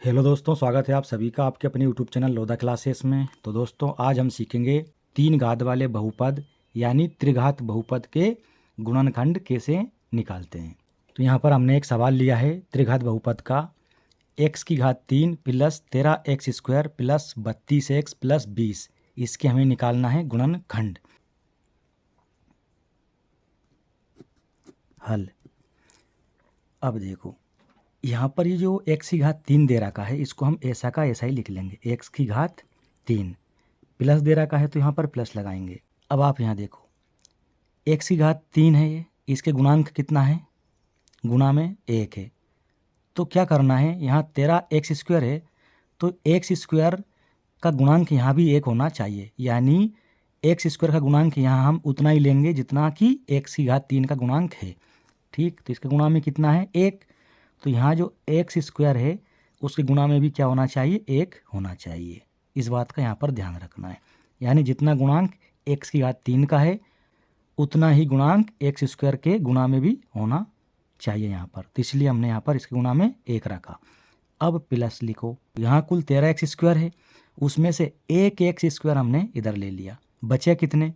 Hello दोस्तों, स्वागत है आप सभी का आपके अपने यूट्यूब चैनल लोधा क्लासेस में। तो दोस्तों आज हम सीखेंगे तीन घात वाले बहुपद यानी त्रिघात बहुपद के गुणनखंड कैसे निकालते हैं। तो यहाँ पर हमने एक सवाल लिया है त्रिघात बहुपद का, x की घात 3 plus 13x² plus 32x plus 20, इसके हमें निकालना है गुणनखंड। हल। अब देखो यहाँ पर ये जो x की घात 3 दे रखा है इसको हम ऐसा का ऐसा ही लिख लेंगे, x की घात 3 प्लस दे रखा है तो यहाँ पर प्लस लगाएंगे। अब आप यहाँ देखो x की घात 3 है, ये इसके गुणांक कितना है, गुणा में 1 है। तो क्या करना है, यहाँ 13x² है तो x² का गुणांक यहाँ भी 1 होना चाहिए, यानी x² का गुणांक यहाँ हम उतना ही लेंगे जितना कि x की घात 3 का गुणांक है। ठीक, तो इसके गुणा में कितना है 1, तो यहाँ जो x² है उसके गुणा में भी क्या होना चाहिए 1 होना चाहिए। इस बात का यहाँ पर ध्यान रखना है, यानी जितना गुणांक x की घात 3 का है उतना ही गुणांक x² के गुणा में भी होना चाहिए यहाँ पर, तो इसलिए हमने यहाँ पर इसके गुणा में 1 रखा। अब प्लस लिखो, यहाँ कुल 13x² है, उसमें से एक x² हमने इधर ले लिया, बचे कितने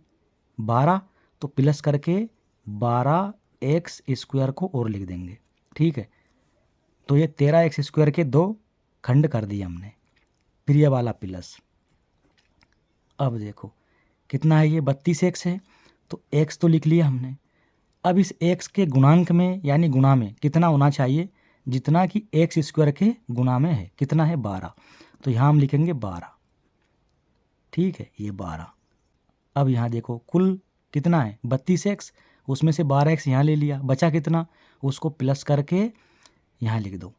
12, तो प्लस करके 12x² को और लिख देंगे। ठीक है, तो ये 13x² के 2 खंड कर दिए हमने, फिर ये वाला प्लस। अब देखो कितना है, ये 32x है, तो x तो लिख लिया हमने। अब इस x के गुणांक में यानी गुणा में कितना होना चाहिए, जितना कि x² के गुणा में है, कितना है 12, तो यहाँ हम लिखेंगे 12। ठीक है, ये 12। अब यहाँ देखो कुल कितना है 32x, उसमें से 12x यहाँ ले लिया, बचा कितना, उसको प्लस करके यहाँ लिख दो,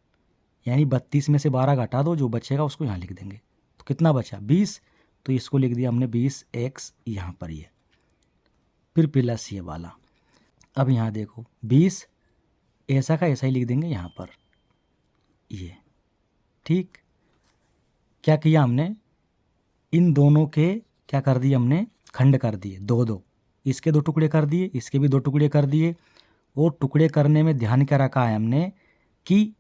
यानी 32 में से 12 घटा दो, जो बचेगा उसको यहाँ लिख देंगे। तो कितना बचा 20, तो इसको लिख दिया हमने 20x यहाँ पर, ये फिर प्लस ये वाला। अब यहाँ देखो 20 ऐसा का ऐसा ही लिख देंगे यहाँ पर ये। ठीक, क्या किया हमने, इन दोनों के क्या कर दिए हमने, खंड कर दिए, 2-2, इसके 2 टुकड़े कर दिए, इसके भी 2 टुकड़े कर दिए। और टुकड़े करने में ध्यान क्या रखा है हमने कि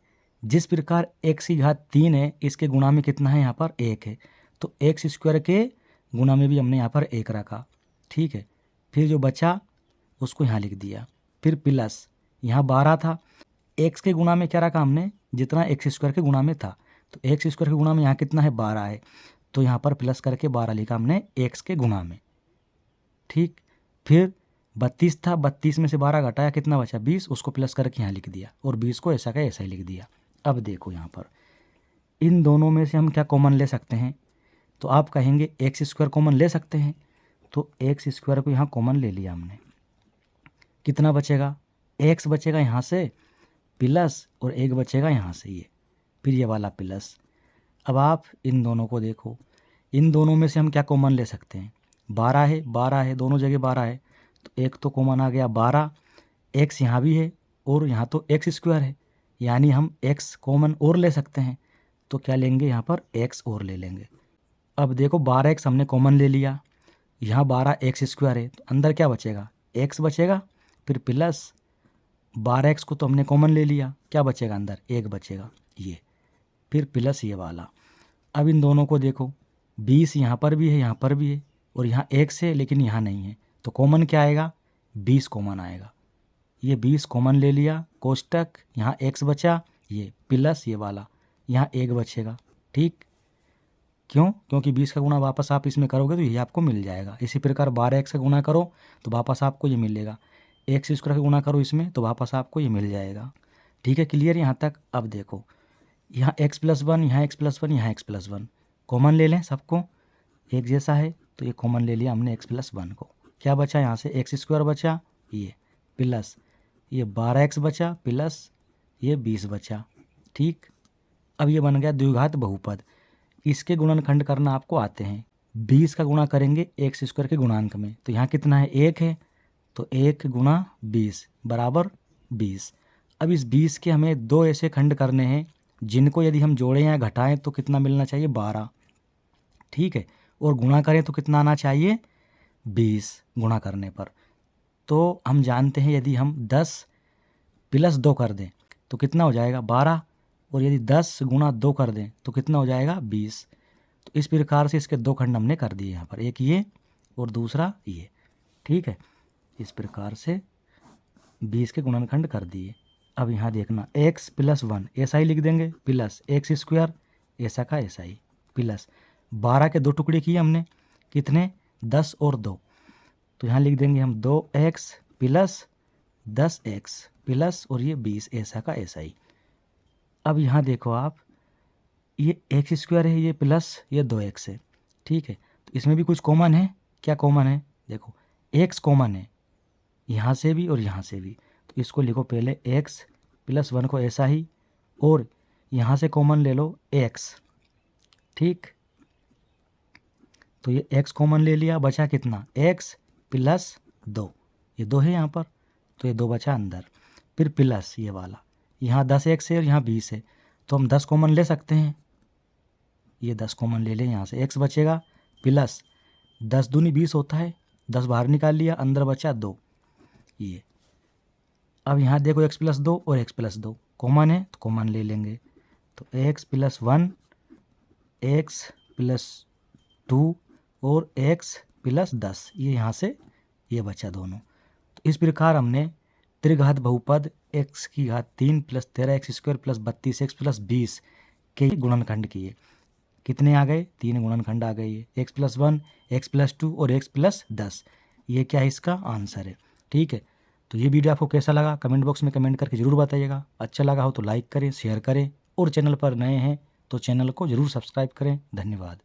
जिस प्रकार x की घात 3 है इसके गुणा में कितना है यहाँ पर 1 है, तो x² के गुणा में भी हमने यहाँ पर 1 रखा। ठीक है, फिर जो बचा उसको यहाँ लिख दिया, फिर प्लस यहाँ 12 था, x के गुणा में क्या रखा हमने, जितना x² के गुणा में था, तो x² के गुणा में यहाँ कितना है 12 है, तो यहाँ पर प्लस करके 12 लिखा हमने x के गुणा में। ठीक, फिर 32 था, 32 में से 12 घटाया, कितना बचा 20, उसको प्लस करके यहाँ लिख दिया, और 20 को ऐसा का ऐसा ही लिख दिया। अब देखो यहाँ पर इन दोनों में से हम क्या कॉमन ले सकते हैं, तो आप कहेंगे x² कॉमन ले सकते हैं, तो x² को यहाँ कॉमन ले लिया हमने, कितना बचेगा, x बचेगा यहाँ से प्लस और 1 बचेगा यहाँ से ये, फिर ये वाला प्लस। अब आप इन दोनों को देखो, इन दोनों में से हम क्या कॉमन ले सकते हैं, 12 है, 12 है, दोनों जगह 12 है, तो एक तो कॉमन आ गया 12, x यहाँ भी है और यहाँ तो x² है, यानी हम x कॉमन और ले सकते हैं, तो क्या लेंगे यहाँ पर x और ले लेंगे। अब देखो 12x हमने कॉमन ले लिया, यहाँ 12x² है, तो अंदर क्या बचेगा x बचेगा, फिर प्लस 12x को तो हमने कॉमन ले लिया, क्या बचेगा अंदर 1 बचेगा ये, फिर प्लस ये वाला। अब इन दोनों को देखो 20 यहाँ पर भी है, यहाँ पर भी है, और यहाँ x है लेकिन यहाँ नहीं है, तो कॉमन क्या आएगा 20 कॉमन आएगा, ये 20 कॉमन ले लिया, कोष्टक यहाँ x बचा, ये प्लस ये वाला, यहाँ 1 बचेगा। ठीक, क्यों, क्योंकि 20 का गुणा वापस आप इसमें करोगे तो ये आपको मिल जाएगा। इसी प्रकार 12x का गुणा करो तो वापस आपको ये मिलेगा, x² का गुणा करो इसमें तो वापस आपको ये मिल जाएगा। ठीक है, क्लियर यहाँ तक। अब देखो यहाँ x+1, यहाँ x+1, यहाँ x+1 कॉमन ले लें, सबको एक जैसा है तो ये कॉमन ले लिया हमने x+1 को, क्या बचा यहाँ से x² बचा, ये प्लस ये 12x बचा, प्लस ये 20 बचा। ठीक, अब ये बन गया द्विघात बहुपद। इसके गुणनखंड करना आपको आते हैं, 20 का गुणा करेंगे x² के गुणांक में, तो यहाँ कितना है 1 है, तो 1 गुणा 20 बराबर 20। अब इस 20 के हमें 2 ऐसे खंड करने हैं जिनको यदि हम जोड़ें या घटाएं तो कितना मिलना चाहिए 12। ठीक है, और गुणा करें तो कितना आना चाहिए 20 गुणा करने पर। तो हम जानते हैं यदि हम 10 + 2 कर दें तो कितना हो जाएगा 12, और यदि 10 गुणा 2 कर दें तो कितना हो जाएगा 20। तो इस प्रकार से इसके 2 खंड हमने कर दिए यहाँ पर, एक ये और दूसरा ये। ठीक है, इस प्रकार से 20 के गुणनखंड कर दिए। अब यहाँ देखना x + 1 ऐसा ही लिख देंगे, प्लस x² ऐसा का ऐसा ही, प्लस 12 के 2 टुकड़े किए हमने, कितने 10 और 2, तो यहाँ लिख देंगे हम 2x + 10x प्लस और ये 20 ऐसा का ऐसा ही। अब यहाँ देखो आप, ये x² है, ये प्लस ये 2x है। ठीक है, तो इसमें भी कुछ कॉमन है। क्या कॉमन है? देखो x कॉमन है यहाँ से भी और यहाँ से भी, तो इसको लिखो पहले x + 1 को ऐसा ही, और यहाँ से कॉमन ले लो x। ठीक, तो ये x कॉमन ले लिया, बचा कितना x + 2, ये 2 है यहाँ पर, तो ये 2 बचा अंदर। फिर प्लस ये वाला, यहाँ 10x है और यहाँ 20 है, तो हम 10 कॉमन ले सकते हैं, ये 10 कॉमन ले लें, यहाँ से x बचेगा, प्लस 10 दूनी 20 होता है, 10 बाहर निकाल लिया, अंदर बचा 2 ये। अब यहाँ देखो x + 2 और x + 2 कॉमन है, तो कॉमन ले लेंगे, तो x + 1 x + 2 और x + 10, ये यहाँ से ये बचा दोनों। तो इस प्रकार हमने त्रिघात बहुपद x³ + 13x² + 32x + 20 के गुणनखंड किए। कितने आ गए? 3 गुणनखंड आ गए, ये x + 1 x + 2 और x + 10। ये क्या है? इसका आंसर है। ठीक है, तो ये वीडियो आपको कैसा लगा कमेंट बॉक्स में कमेंट करके ज़रूर बताइएगा। अच्छा लगा हो तो लाइक करें, शेयर करें, और चैनल पर नए हैं तो चैनल को ज़रूर सब्सक्राइब करें। धन्यवाद।